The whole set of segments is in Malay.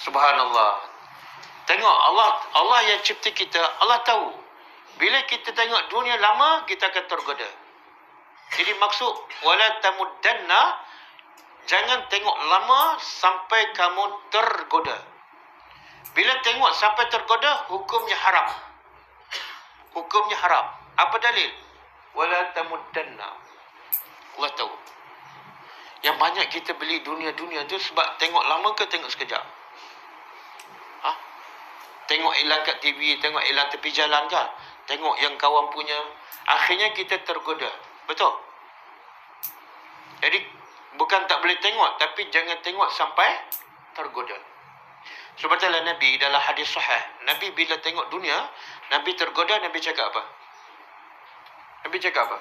Subhanallah. Tengok Allah yang cipta kita, Allah tahu. Bila kita tengok dunia lama, kita akan tergoda. Jadi maksud wala tamuddanna, jangan tengok lama sampai kamu tergoda. Bila tengok sampai tergoda, hukumnya haram. Hukumnya haram. Apa dalil? Wala tamuddanna. Allah tahu. Yang banyak kita beli dunia-dunia tu sebab tengok lama ke tengok sekejap? Tengok iklan kat TV, tengok iklan tepi jalan kan? Tengok yang kawan punya. Akhirnya kita tergoda. Betul? Jadi, bukan tak boleh tengok, tapi jangan tengok sampai tergoda. Sebab itulah Nabi dalam hadis sahih, Nabi bila tengok dunia, Nabi tergoda, Nabi cakap apa? Nabi cakap apa?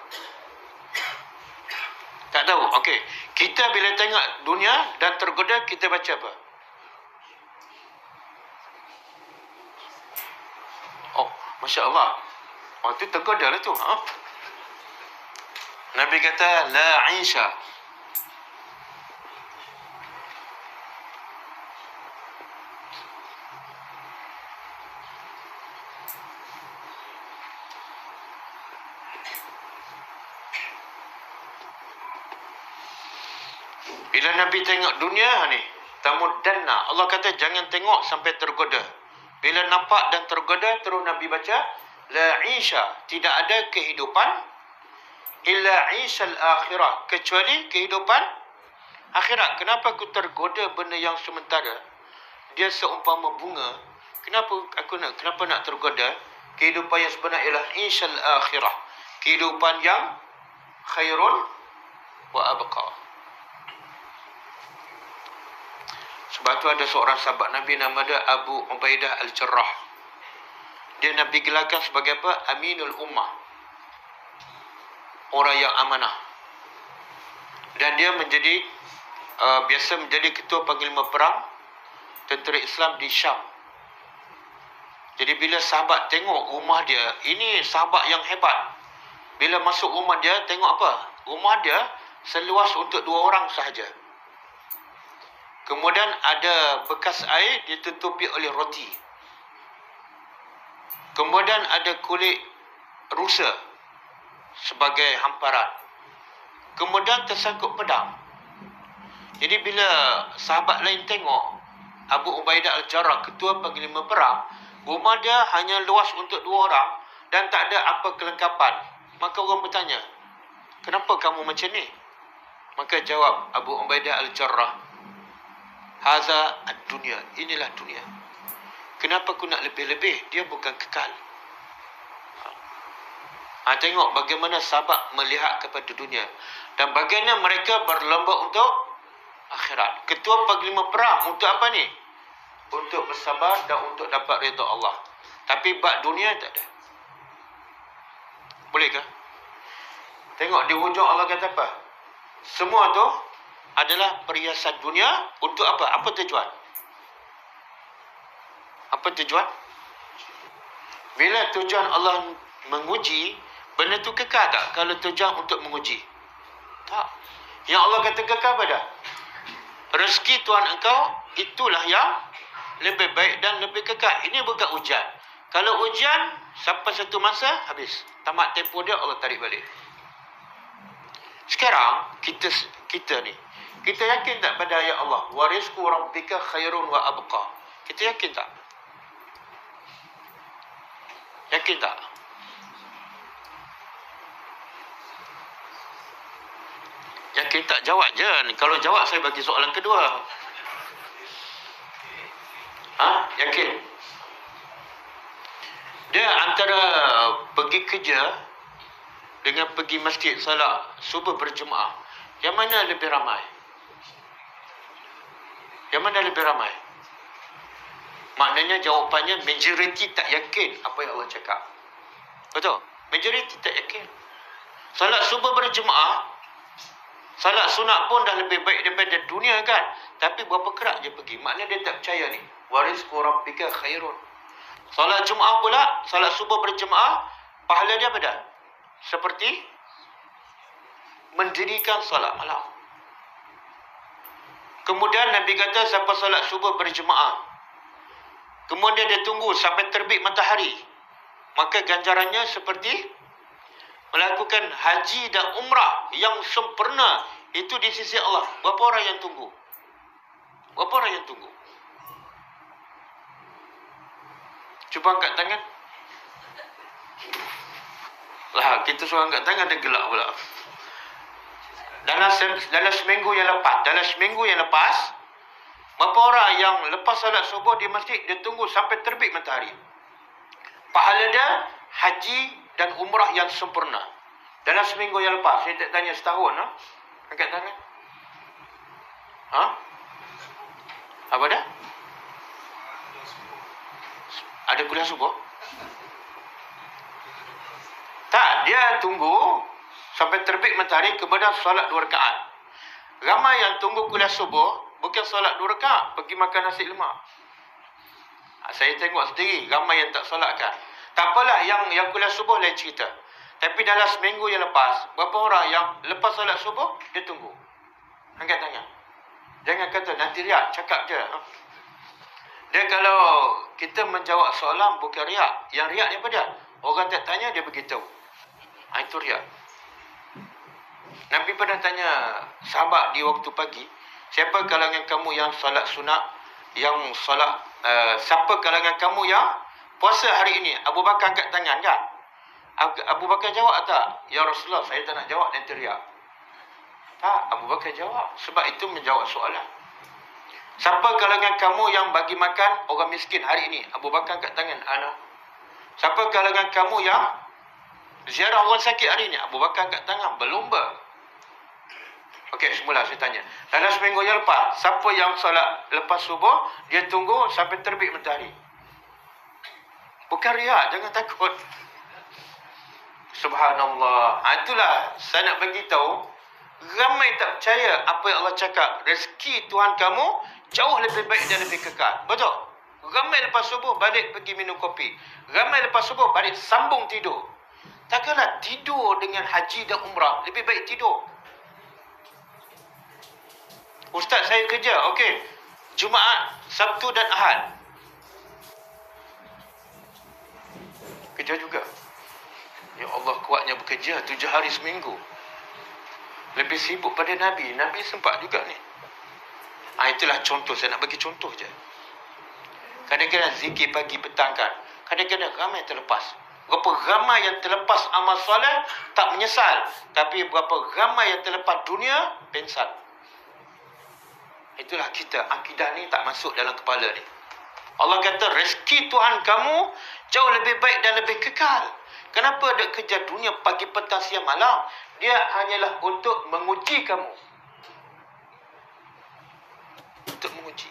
Tak tahu. Okey. Kita bila tengok dunia dan tergoda, kita baca apa? Oh, Masya Allah. Oh, itu tergoda lah tu. Nabi kata, la aisha. Bila Nabi tengok dunia ni, tamuddanna, Allah kata jangan tengok sampai tergoda. Bila nampak dan tergoda, terus Nabi baca, la isha, tidak ada kehidupan illa isal akhirah, kecuali kehidupan akhirat. Kenapa aku tergoda benda yang sementara? Dia seumpama bunga. Kenapa nak tergoda? Kehidupan yang sebenar ialah isal akhirah, kehidupan yang khairun wa abqa. Sebab tu ada seorang sahabat Nabi nama dia Abu Ubaidah Al-Jarrah. Dia Nabi gelarkan sebagai apa? Aminul Ummah. Orang yang amanah. Dan dia menjadi biasa menjadi ketua panglima perang tentera Islam di Syam. Jadi bila sahabat tengok rumah dia, ini sahabat yang hebat. Bila masuk rumah dia, tengok apa? Rumah dia seluas untuk 2 orang sahaja. Kemudian ada bekas air ditutupi oleh roti. Kemudian ada kulit rusa sebagai hamparan. Kemudian tersangkut pedang. Jadi bila sahabat lain tengok Abu Ubaidah Al-Jarrah, ketua panglima perang, rumah dia hanya luas untuk 2 orang dan tak ada apa kelengkapan. Maka orang bertanya, kenapa kamu macam ni? Maka jawab Abu Ubaidah Al-Jarrah, haza ad-dunya, inilah dunia. Kenapa aku nak lebih-lebih? Dia bukan kekal. Tengok bagaimana sahabat melihat kepada dunia. Dan bagaimana mereka berlomba untuk akhirat. Ketua panglima perang untuk apa ni? Untuk bersabar dan untuk dapat redha Allah. Tapi bab dunia tak ada. Bolehkah? Tengok di hujung Allah kata apa? Semua tu adalah perhiasan dunia untuk apa? Apa tujuan? Apa tujuan? Bila tujuan Allah menguji, benda tu kekal tak? Kalau tujuan untuk menguji, tak. Yang Allah kata kekal pada rezeki Tuhan engkau, itulah yang lebih baik dan lebih kekal. Ini bukan ujian. Kalau ujian sampai satu masa habis, tamat tempoh dia, Allah tarik balik. Sekarang kita ni, kita yakin tak pada ayat Allah? Wa rizqu rabbika khairun wa abqa. Kita yakin tak? Yakin tak? Yakin tak? Jawab je. Kalau jawab, saya bagi soalan kedua. Yakin? Dia antara pergi kerja dengan pergi masjid salat subuh berjemaah, yang mana lebih ramai? Yang mana lebih ramai? Maknanya jawapannya majoriti tak yakin apa yang Allah cakap. Betul? Majoriti tak yakin. Salat subuh berjemaah, salat sunat pun dah lebih baik daripada dunia kan. Tapi berapa kerat je pergi. Maknanya dia tak percaya ni. Warizqu rabbika khairun. Salat Jumaat pula, salat subuh berjemaah, pahala dia apa dah? Seperti mendirikan salat malam. Kemudian Nabi kata siapa salat subuh berjemaah, kemudian dia tunggu sampai terbit matahari, maka ganjarannya seperti melakukan haji dan umrah yang sempurna. Itu di sisi Allah. Berapa orang yang tunggu? Berapa orang yang tunggu? Cuba angkat tangan. Lah, kita suruh angkat tangan, dia gelak pula. Dalam seminggu yang lepas, berapa orang yang lepas salat subuh di masjid, dia tunggu sampai terbit matahari. Pahala dia haji dan umrah yang sempurna. Dalam seminggu yang lepas, saya tak tanya setahun. Angkat tangan. Apa dah? Ada kuliah subuh? Tak, dia tunggu sampai terbit matahari, kemudian solat 2 rakaat. Ramai yang tunggu kuliah subuh, bukan solat 2 rakaat, pergi makan nasi lemak. Saya tengok sendiri, ramai yang tak solatkan. Tak apalah, yang kuliah subuh lain cerita. Tapi dalam seminggu yang lepas, berapa orang yang lepas solat subuh, dia tunggu? Angkat tangan. Jangan kata nanti riak, cakap je. Dia kalau kita menjawab soalan bukan riak. Yang riak ni apa dia? Orang tak tanya, dia beritahu. Itu riak. Nabi pernah tanya sahabat di waktu pagi, siapa kalangan kamu yang solat sunat, siapa kalangan kamu yang puasa hari ini? Abu Bakar angkat tangan kan? Abu Bakar jawab tak? Ya Rasulullah, saya tak nak jawab, nanti riak. Tak, Abu Bakar jawab. Sebab itu menjawab soalan. Siapa kalangan kamu yang bagi makan orang miskin hari ini? Abu Bakar angkat tangan. Ana. Siapa kalangan kamu yang ziarah orang sakit hari ini? Abu Bakar angkat tangan. Berlumba. Okey, semula saya tanya. Dalam seminggu yang lepas, siapa yang solat lepas subuh, dia tunggu sampai terbit matahari? Bukan riak, jangan takut. Subhanallah. Itulah saya nak bagi tahu, ramai tak percaya apa yang Allah cakap. Rezeki Tuhan kamu jauh lebih baik dan lebih kekal. Betul? Ramai lepas subuh balik pergi minum kopi. Ramai lepas subuh balik sambung tidur. Takkanlah tidur dengan haji dan umrah lebih baik tidur? Ustaz, saya kerja. Okey. Jumaat, Sabtu dan Ahad. Kerja juga. Ya Allah, kuatnya bekerja 7 hari seminggu. Lebih sibuk pada Nabi. Nabi sempat juga ni. Itulah contoh. Saya nak bagi contoh je. Kadang-kadang zikir pagi petang kan. Kadang-kadang ramai terlepas. Berapa ramai yang terlepas amal soleh tak menyesal. Tapi berapa ramai yang terlepas dunia, pensal. Itulah kita. Akidah ni tak masuk dalam kepala ni. Allah kata rezeki Tuhan kamu jauh lebih baik dan lebih kekal. Kenapa ada kerja dunia pagi, petang, siang, malam? Dia hanyalah untuk menguji kamu. Untuk menguji.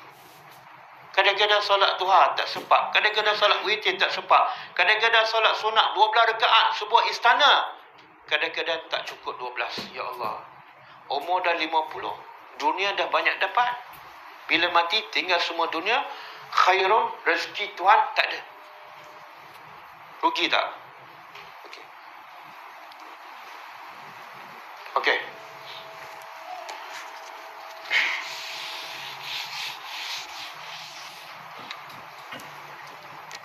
Kadang-kadang solat duha tak sempat. Kadang-kadang solat witir tak sempat. Kadang-kadang solat sunat 12 rakaat sebuah istana. Kadang-kadang tak cukup 12. Ya Allah. Umur dah 50. Dunia dah banyak dapat. Bila mati tinggal semua dunia. Khairun, rezeki Tuhan tak ada. Rugi tak? Okey.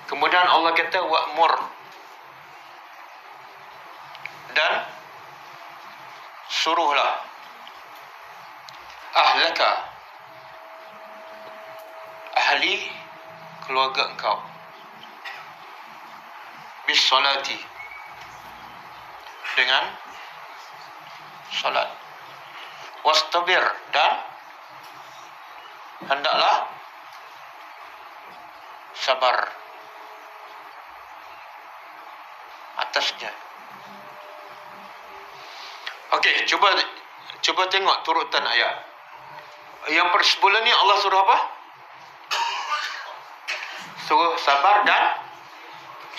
Kemudian Allah kata wa'mur, dan suruhlah ahlaka, ahli keluarga engkau, bis salati, dengan salat, wastabir, dan hendaklah sabar atasnya. Okey, cuba tengok turutan ayat. Yang sebelum ni Allah suruh apa? Suruh sabar dan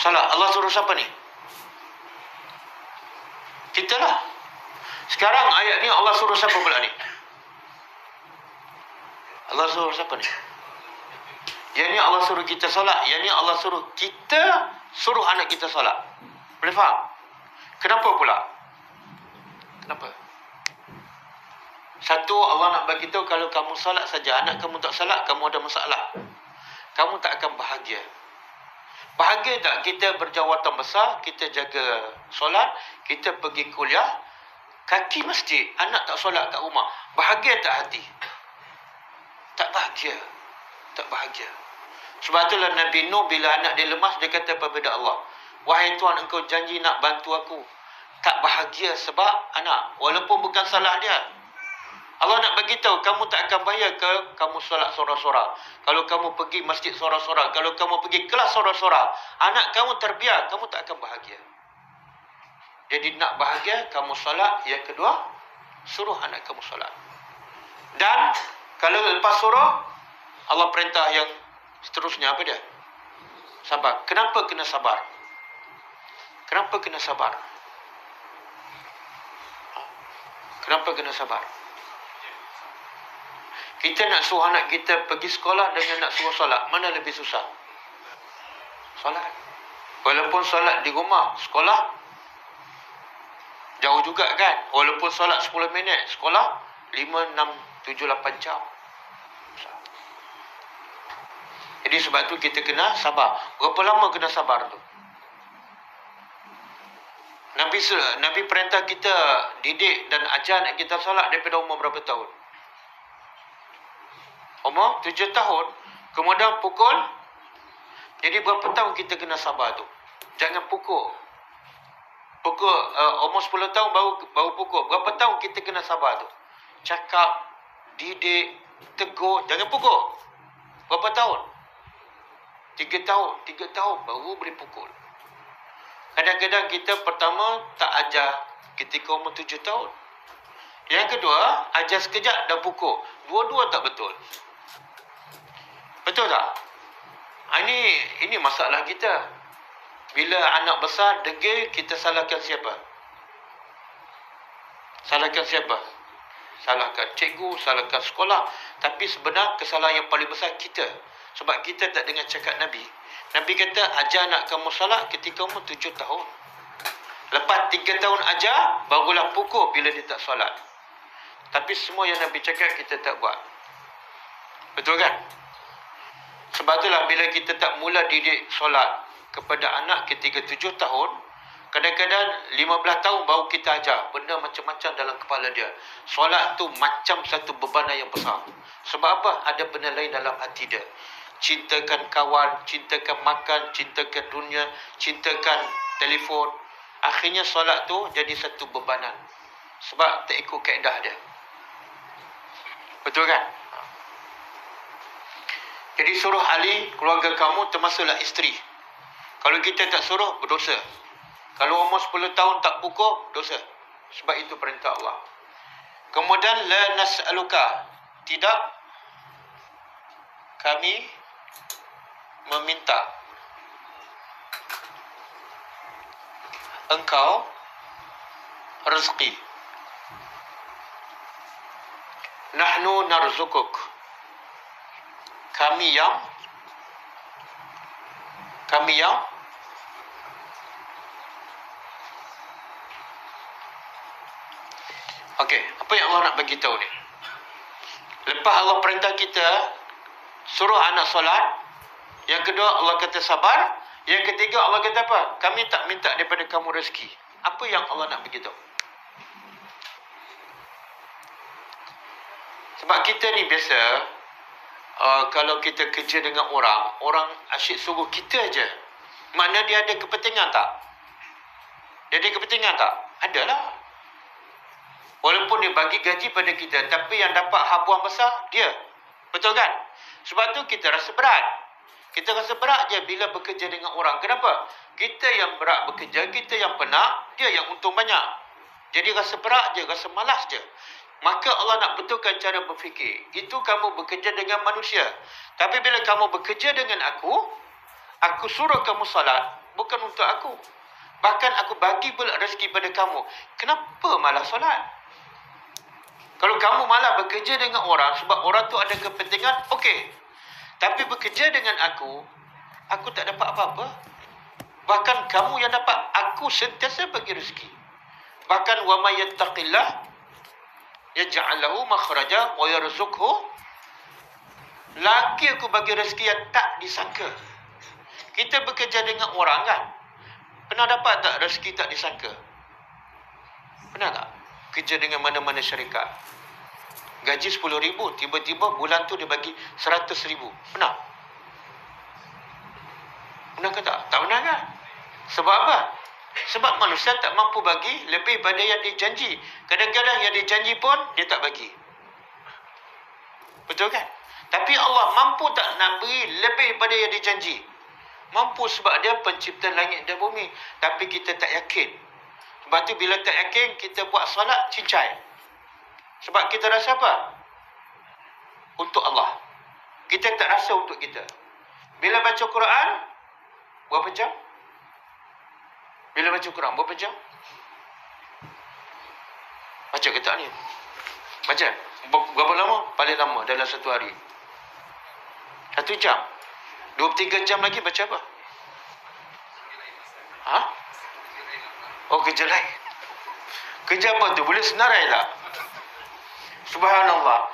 salat. Allah suruh siapa ni? Kita lah. Sekarang ayat ni Allah suruh siapa pula ni? Allah suruh siapa ni? Yang ni Allah suruh kita solat. Yang ni Allah suruh kita suruh anak kita solat. Boleh faham? Kenapa pula? Kenapa? Satu, Allah nak bagi tahu kalau kamu solat saja, anak kamu tak solat, kamu ada masalah. kamu tak akan bahagia. Bahagia tak kita berjawatan besar, kita jaga solat, kita pergi kuliah, kaki masjid, anak tak solat kat rumah. Bahagia tak hati? Tak bahagia. Tak bahagia. Sebab itulah Nabi Nuh bila anak dia lemas, dia kata kepada Allah, wahai Tuhan, engkau janji nak bantu aku. Tak bahagia sebab anak, walaupun bukan salah dia. Allah nak bagi tahu, kamu tak akan bayar ke kamu solat sorak-sorak. Kalau kamu pergi masjid sorak-sorak, kalau kamu pergi kelas sorak-sorak, anak kamu terbiar, kamu tak akan bahagia. Jadi nak bahagia, kamu solat. Yang kedua, suruh anak kamu solat. Dan kalau lepas suruh, Allah perintah yang seterusnya apa dia? Sabar. Kenapa kena sabar? Kenapa kena sabar? Kenapa kena sabar? Kita nak suruh anak kita pergi sekolah dengan nak suruh solat, mana lebih susah? Solat. Walaupun solat di rumah, sekolah jauh juga kan? Walaupun solat 10 minit, sekolah 5, 6, 7, 8 jam. Jadi sebab tu kita kena sabar. Berapa lama kena sabar tu? Nabi perintah kita didik dan ajar anak kita solat daripada umur berapa tahun? Umur 7 tahun. Kemudian pukul. Jadi berapa tahun kita kena sabar tu? Jangan pukul. Umur 10 tahun baru pukul. Berapa tahun kita kena sabar tu? Cakap, didik, tegur, jangan pukul. Berapa tahun? 3 tahun. 3 tahun baru boleh pukul. Kadang-kadang kita pertama tak ajar ketika umur 7 tahun. Yang kedua, ajar sekejap dah pukul. Dua-dua tak betul. Betul tak? Ini masalah kita. Bila anak besar degil, kita salahkan siapa? Salahkan siapa? Salahkan cikgu, salahkan sekolah. Tapi sebenarnya kesalahan yang paling besar kita. Sebab kita tak dengar cakap Nabi. Nabi kata, ajar anak kamu salat ketika umur 7 tahun. Lepas 3 tahun ajar, barulah pukul bila dia tak solat. Tapi semua yang Nabi cakap, kita tak buat. Betul kan? Sebab itulah bila kita tak mula didik solat kepada anak ketika 7 tahun, kadang-kadang 15 tahun baru kita ajar. Benda macam-macam dalam kepala dia. Solat tu macam satu bebanan yang besar. Sebab apa? Ada benda lain dalam hati dia. Cintakan kawan, cintakan makan, cintakan dunia, cintakan telefon. Akhirnya solat tu jadi satu bebanan. Sebab tak ikut kaedah dia. Betul kan? Jadi suruh ahli keluarga kamu termasuklah isteri. Kalau kita tak suruh, berdosa. Kalau umur 10 tahun tak pukul, dosa. Sebab itu perintah Allah. Kemudian, la nas'aluka. Tidak kami meminta engkau rezeki. Nahnu narzukuk. Kami yang okey, apa yang Allah nak bagi tahu ni? Lepas Allah perintah kita suruh anak solat, yang kedua Allah kata sabar, yang ketiga Allah kata apa? Kami tak minta daripada kamu rezeki. Apa yang Allah nak bagi tahu? Sebab kita ni biasa kalau kita kerja dengan orang asyik suruh kita aja. Mana dia ada kepentingan tak? Dia ada kepentingan tak? Adalah. Walaupun dia bagi gaji pada kita, tapi yang dapat habuan besar dia. Betul kan? Sebab tu kita rasa berat. Kita rasa berat je bila bekerja dengan orang. Kenapa? Kita yang berat bekerja, kita yang penat, dia yang untung banyak. Jadi rasa berat je, rasa malas je. Maka Allah nak betulkan cara berfikir. Itu kamu bekerja dengan manusia. Tapi bila kamu bekerja dengan aku suruh kamu salat, bukan untuk aku. Bahkan aku bagi pula rezeki pada kamu. Kenapa malah solat? Kalau kamu malah bekerja dengan orang sebab orang tu ada kepentingan, okey. Tapi bekerja dengan aku tak dapat apa-apa. Bahkan kamu yang dapat, aku sentiasa bagi rezeki. Bahkan wa may yattaqillah yaj'al lahu makhraja wa yarzuqhu Lagi aku bagi rezeki yang tak disangka. Kita bekerja dengan orang kan? Pernah dapat tak rezeki tak disangka? Pernah tak? Kerja dengan mana-mana syarikat. Gaji 10,000, tiba-tiba bulan tu dia bagi 100,000. Pernah? Pernah ke tak? Tak pernah kan? Sebab apa? Sebab manusia tak mampu bagi lebih pada yang dijanji. Kadang-kadang yang dijanji pun dia tak bagi. Betul kan? Tapi Allah mampu tak nak beri lebih pada yang dijanji? Mampu, sebab dia pencipta langit dan bumi. Tapi kita tak yakin. Sebab tu bila tak yakin, kita buat solat cincai. Sebab kita rasa apa? Untuk Allah. Kita tak rasa untuk kita. Bila baca Quran, berapa jam? Bila baca Quran, berapa jam? Baca ke tak ni? Baca. Berapa lama? Paling lama dalam satu hari. 1 jam. 23 jam lagi baca apa? Ha? Oh, kerja lain. Kerja apa tu? Boleh senarai tak? Subhanallah.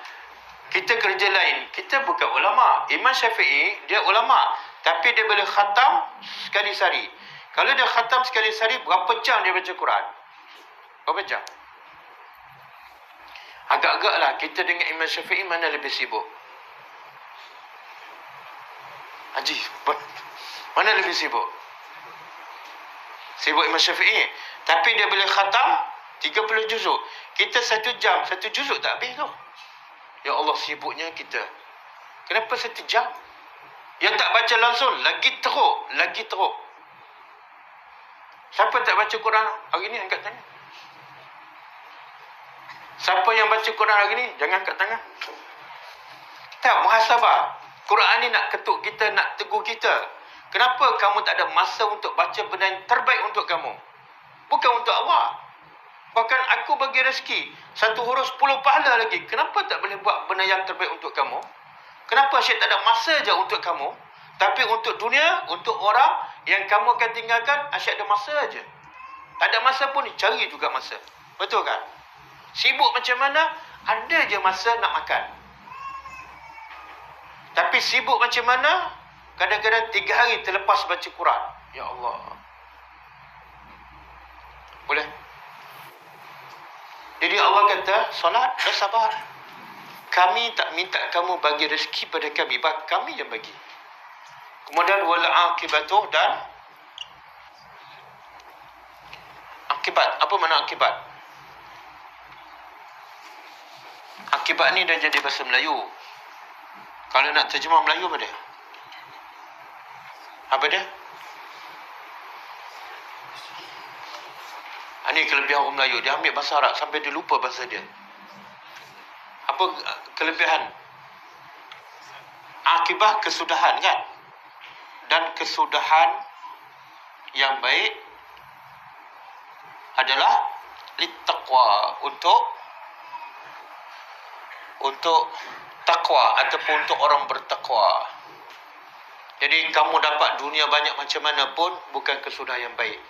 Kita kerja lain. Kita bukan ulama. Imam Syafi'i, dia ulama. Tapi dia boleh khatam sekali sehari. Kalau dia khatam sekali sehari, berapa jam dia baca Quran? Berapa jam? Agak-agaklah kita dengan Imam Syafi'i mana lebih sibuk? Haji, mana lebih sibuk? Sibuk Imam Syafi'i. Tapi dia boleh khatam 30 juzuk. Kita 1 jam, 1 juzuk tak habis tu. Ya Allah, sibuknya kita. Kenapa 1 jam? Yang tak baca langsung, lagi teruk, lagi teruk. Siapa tak baca Quran hari ni? Angkat tangan. Siapa yang baca Quran hari ni? Jangan angkat tangan. Tak, muhasabah. Quran ni nak ketuk kita, nak tegur kita. Kenapa kamu tak ada masa untuk baca benda yang terbaik untuk kamu? Bukan untuk Allah. Bahkan aku bagi rezeki 1 huruf 10 pahala lagi. Kenapa tak boleh buat benda yang terbaik untuk kamu? Kenapa Syed tak ada masa je untuk kamu? Tapi untuk dunia, untuk orang yang kamu akan tinggalkan, Syed ada masa je. Tak ada masa pun cari juga masa. Betul kan? Sibuk macam mana, ada je masa nak makan. Tapi sibuk macam mana, kadang-kadang 3 hari terlepas baca Quran. Ya Allah. Boleh? Jadi Allah kata, solat dan sabar. Kami tak minta kamu bagi rezeki pada kami, kami yang bagi. Kemudian wal akibatu, dan akibat. Apa makna akibat? Akibat ni dah jadi bahasa Melayu. Kalau nak terjemah Melayu apa dia? Apa dia? Ini kelebihan orang Melayu. Dia ambil bahasa Arab sampai dia lupa bahasa dia. Apa kelebihan? Akibat kesudahan kan? Dan kesudahan yang baik adalah littaqwa, untuk takwa ataupun untuk orang bertakwa. Jadi kamu dapat dunia banyak macam mana pun bukan kesudahan yang baik.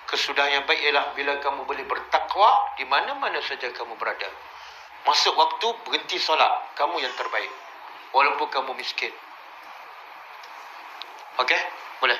Kesudahan yang baik ialah bila kamu boleh bertakwa di mana-mana saja kamu berada. Masuk waktu berhenti solat, kamu yang terbaik. Walaupun kamu miskin. Okey? Boleh?